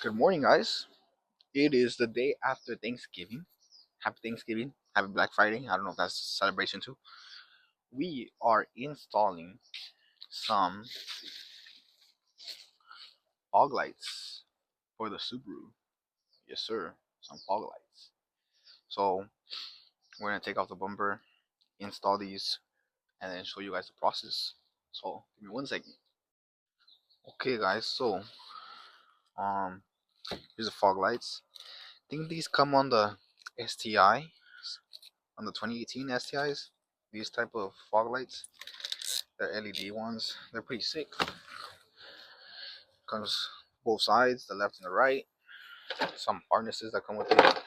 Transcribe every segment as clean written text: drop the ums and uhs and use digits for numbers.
Good morning, guys. It is the day after Thanksgiving. Happy Thanksgiving. Happy Black Friday. I don't know if that's a celebration too. We are installing some fog lights for the Subaru. Yes, sir. Some fog lights. So we're gonna take off the bumper, install these, and then show you guys the process. So give me 1 second. Okay, guys. So um, here's the fog lights. I think these come on the STI, on the 2018 STIs. These type of fog lights. They're LED ones. They're pretty sick. Comes both sides, the left and the right. Some harnesses that come with it.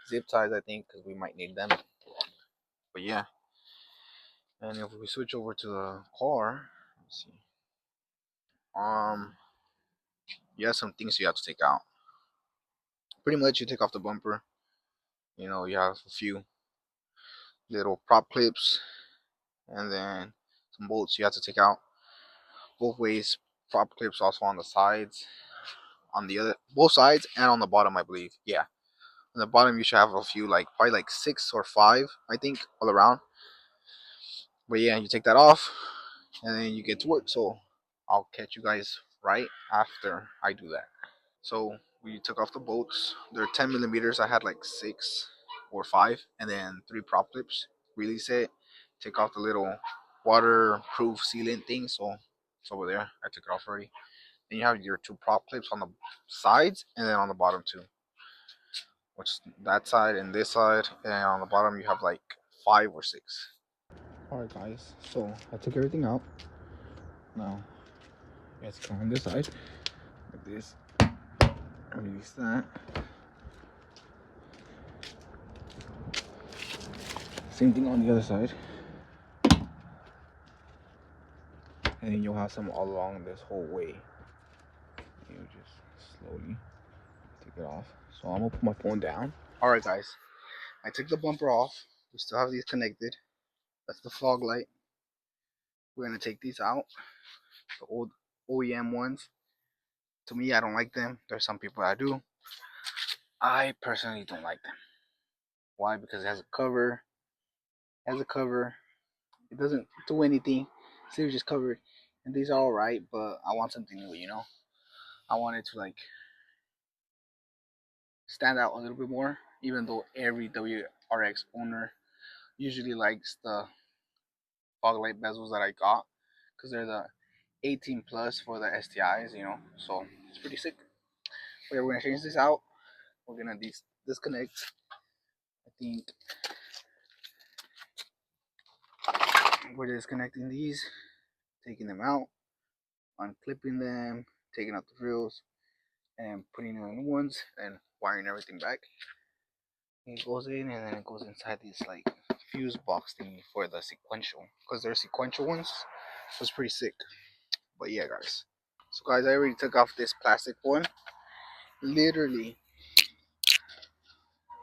Zip ties, I think, because we might need them. But yeah. And if we switch over to the car, let's see. Um, you have some things you have to take out. Pretty much, you take off the bumper. You have a few little prop clips, and then some bolts you have to take out both ways. Prop clips also on the sides, on the other both sides, and on the bottom, I believe. Yeah. On the bottom, you should have a few, like probably like 6 or 5, I think, all around. But yeah, you take that off, and then you get to work. So I'll catch you guys right after I do that. So we took off the bolts. They're 10 millimeters. I had like 6 or 5, and then 3 prop clips. Release it. Take off the little waterproof sealant thing. So it's over there. I took it off already. Then you have your 2 prop clips on the sides, and then on the bottom too. Which that side and this side, and on the bottom you have like 5 or 6. All right, guys. So I took everything out. Now let's go on this side like this. Release that. Same thing on the other side. And then you'll have some all along this whole way. You just slowly take it off. So I'm gonna put my phone down. All right, guys. I took the bumper off. We still have these connected. That's the fog light. We're gonna take these out. The old OEM ones. To me, I don't like them. There's some people that do. I personally don't like them. Why? Because it has a cover. It has a cover. It doesn't do anything. It's just covered. And these are alright, but I want something new. I want it to like stand out a little bit more. Even though every WRX owner usually likes the fog light bezels that I got, because they're the 18 plus for the STIs. So it's pretty sick. But yeah, we're gonna change this out. We're gonna disconnect. I think we're disconnecting these, taking them out, unclipping them, taking out the drills, and putting in the new ones, and wiring everything back. It goes in, and then it goes inside this like fuse box thingy for the sequential, because they're sequential ones. So it's pretty sick. But yeah, guys. So guys, I already took off this plastic one. Literally,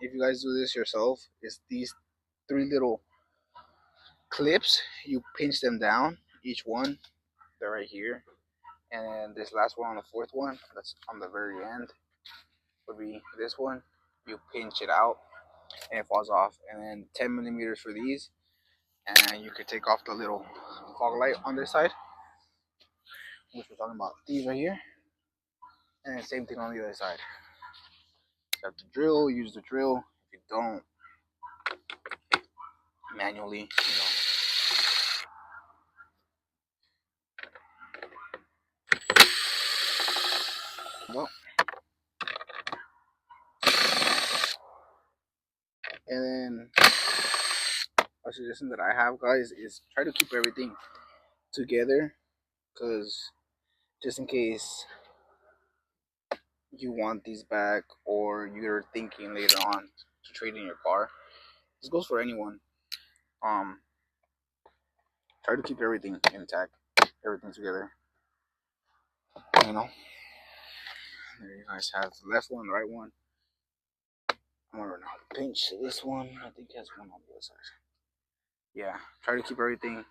if you guys do this yourself, it's these 3 little clips. You pinch them down, each one. They're right here. And this last one on the fourth one, that's on the very end, would be this one. You pinch it out and it falls off. And then 10 millimeters for these. And you could take off the little fog light on this side, which we're talking about these right here. And then same thing on the other side. You have to drill, use the drill. If you don't, manually. Well, and then a suggestion that I have, guys, is try to keep everything together, because just in case you want these back or you're thinking later on to trade in your car, this goes for anyone. Um, try to keep everything intact, everything together. You know, there you guys have the left one, the right one. I'm gonna now pinch this one. I think it has one on the other side. Yeah, try to keep everything,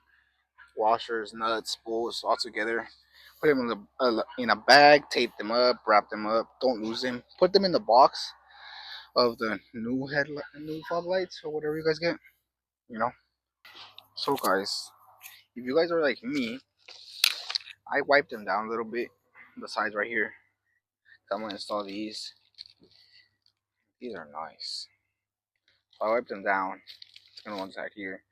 washers, nuts, bolts all together. put them in a bag, tape them up, wrap them up, don't lose them. Put them in the box of the new fog lights or whatever you guys get. You know. So guys, if you guys are like me, I wipe them down a little bit. The sides right here. I'm gonna install these. These are nice. So I wipe them down. It's gonna go inside here.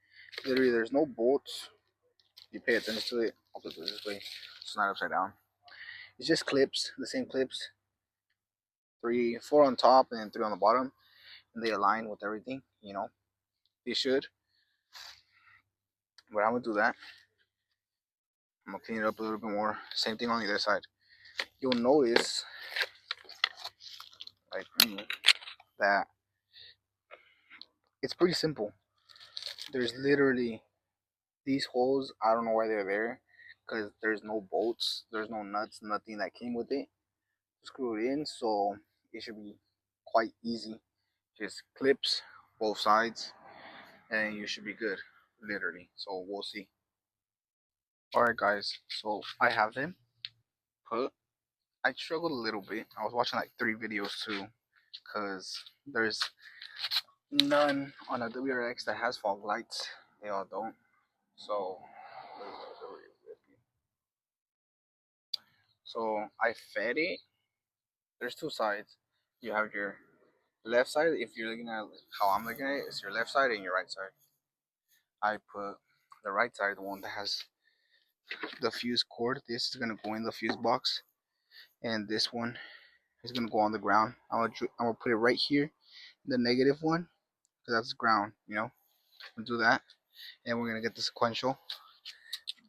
Literally, there's no bolts. You pay attention to it. I'll put it this way. It's not upside down. It's just clips, the same clips. 4 on top and 3 on the bottom, and they align with everything. You know, they should. But I'm gonna do that. I'm gonna clean it up a little bit more. Same thing on the other side. You'll notice, like me, that it's pretty simple. There's literally these holes. I don't know why they're there, because there's no bolts, there's no nuts, nothing that came with it. Screw it in, so it should be quite easy. Just clips both sides, and you should be good, literally. So we'll see. Alright guys, so I have them put. I struggled a little bit. I was watching like 3 videos too, because there's none on a WRX that has fog lights. They all don't. So I fed it. There's 2 sides. You have your left side. If you're looking at how I'm looking at it, it's your left side and your right side. I put the right side, the one that has the fuse cord. This is gonna go in the fuse box, and this one is gonna go on the ground. I'm gonna put it right here, the negative one, because that's ground. You know, we'll do that, and we're gonna get the sequential.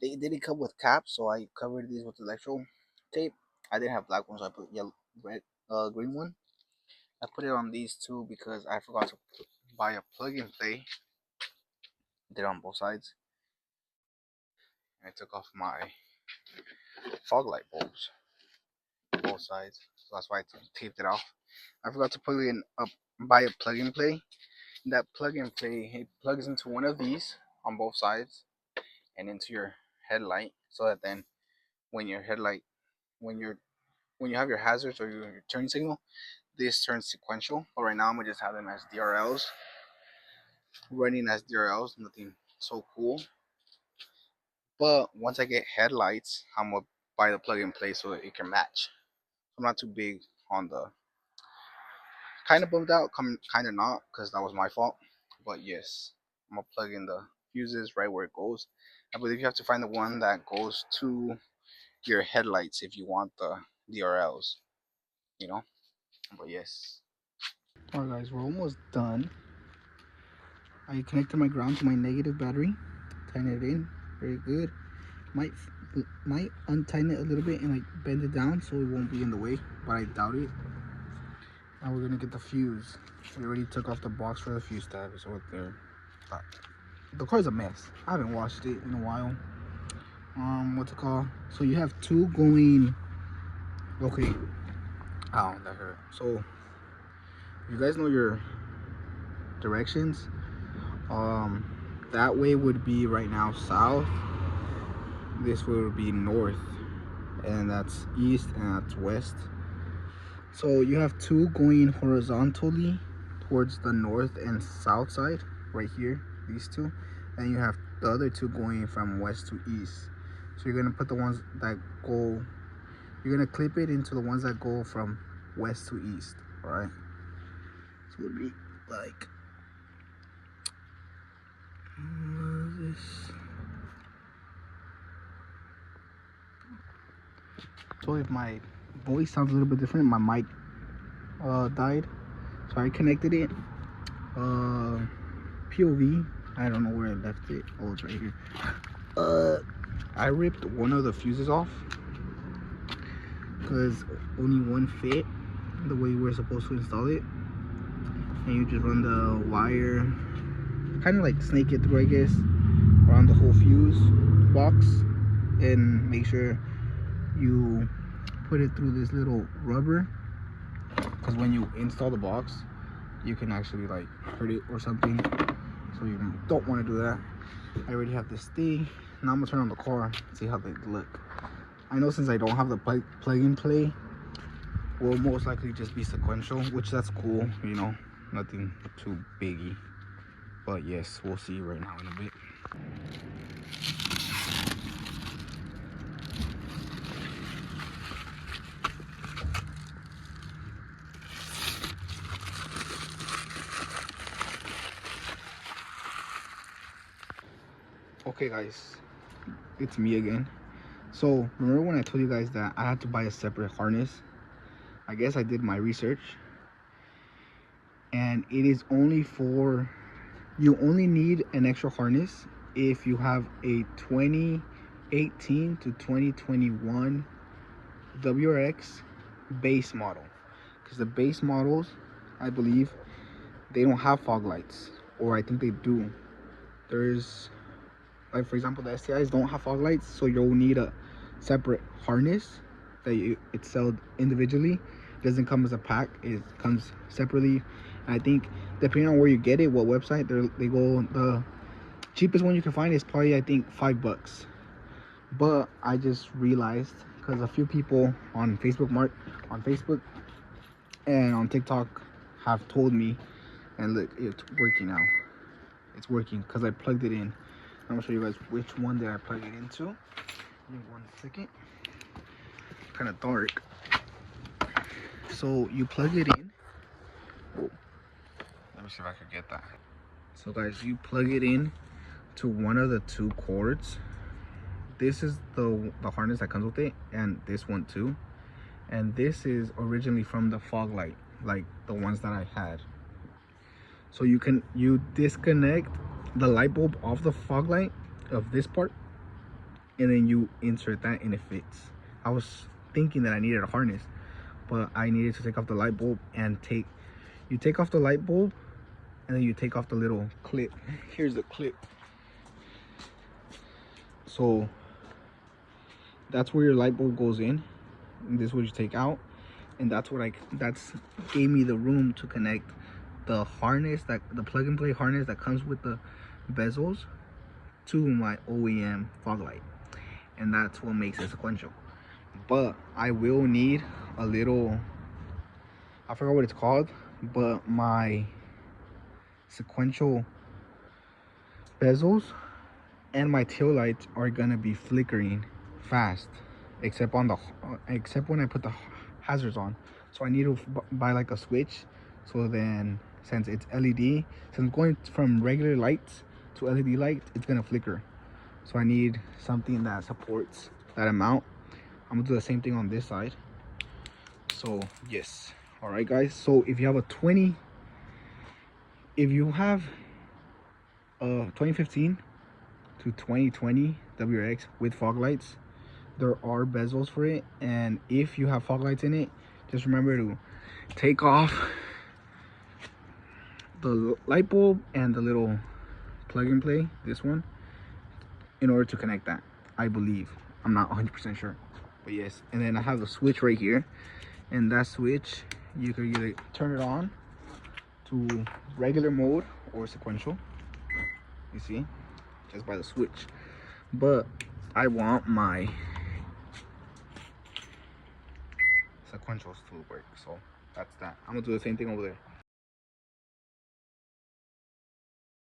They didn't come with caps, so I covered these with electro tape. I didn't have black ones, so I put yellow, red, green one. I put it on these 2 because I forgot to buy a plug and play. Did it on both sides. I took off my fog light bulbs, both sides, so that's why I taped it off. I forgot to put in buy a plug and play. That plug and play, it plugs into one of these on both sides and into your headlight, so that then when your headlight, when you have your hazards or your turn signal, this turns sequential. But right now I'm gonna just have them as DRLs, running as DRLs, nothing so cool. But once I get headlights, I'm gonna buy the plug and play so that it can match. I'm not too big on the, kind of bummed out, kind of not, because that was my fault. But yes, I'm gonna plug in the fuses right where it goes. I believe you have to find the one that goes to your headlights if you want the DRLs, you know. But yes. Alright guys, we're almost done. I connected my ground to my negative battery, tighten it in, very good. Might untighten it a little bit and like bend it down so it won't be in the way, but I doubt it. Now we're gonna get the fuse. We already took off the box for the fuse tab, it's right there. The car's a mess. I haven't washed it in a while. What's it called? So you have 2 going. Okay. Ow, that hurt. So you guys know your directions. That way would be right now south. This would be north, and that's east, and that's west. So you have 2 going horizontally towards the north and south side, right here, these 2, and you have the other 2 going from west to east. So you're gonna put the ones that go, you're gonna clip it into the ones that go from west to east. All right, so it would be like this. So if my voice sounds a little bit different, my mic died, so I connected it. POV, I don't know where I left it. Oh, it's right here. I ripped one of the fuses off because only one fit the way we're supposed to install it, and you just run the wire, kind of like snake it through, I guess, around the whole fuse box, and make sure you put it through this little rubber, because when you install the box you can actually like hurt it or something, so you don't want to do that. I already have this thing. Now I'm gonna turn on the car, see how they look. I know since I don't have the plug and play, will most likely just be sequential, which that's cool, you know, nothing too biggie. But yes, we'll see right now in a bit. Okay guys, it's me again. So remember when I told you guys that I had to buy a separate harness? I guess I did my research, and it is only for, you only need an extra harness if you have a 2018 to 2021 WRX base model, because the base models, I believe, they don't have fog lights, or I think they do. There's, like for example, the STIs don't have fog lights, so you'll need a separate harness that it's sold individually. It doesn't come as a pack, it comes separately. And I think depending on where you get it, what website they go, the cheapest one you can find is probably, I think, $5. But I just realized, because a few people on Facebook and on TikTok have told me, and look, it's working now. It's working because I plugged it in. I'm gonna show you guys which one that I plug it into. Give me 1 second. Kind of dark. So you plug it in. Whoa. Let me see if I can get that. So guys, you plug it in to one of the two cords. This is the harness that comes with it, and this one too. And this is originally from the fog light, like the ones that I had. So you disconnect the light bulb off the fog light of this part, and then you insert that and it fits. I was thinking that I needed a harness, but I needed to take off the light bulb and you take off the light bulb, and then you take off the little clip. Here's the clip. So that's where your light bulb goes in, and this is what you take out, and that's gave me the room to connect the harness, that the plug and play harness that comes with the bezels, to my OEM fog light. And that's what makes it sequential. But I will need a little, I forgot what it's called, but my sequential bezels and my tail lights are gonna be flickering fast, except when I put the hazards on. So I need to buy like a switch, so then since it's LED, since going from regular lights to LED lights, it's gonna flicker. So I need something that supports that amount. I'm gonna do the same thing on this side. So yes, all right guys, so if you have a 2015 to 2020 WRX with fog lights, there are bezels for it. And if you have fog lights in it, just remember to take off the light bulb and the little plug and play, this one, in order to connect that, I believe. I'm not 100% sure, but yes. And then I have the switch right here, and that switch, you can either turn it on to regular mode or sequential, you see, just by the switch. But I want my sequentials to work, so that's that. I'm gonna do the same thing over there.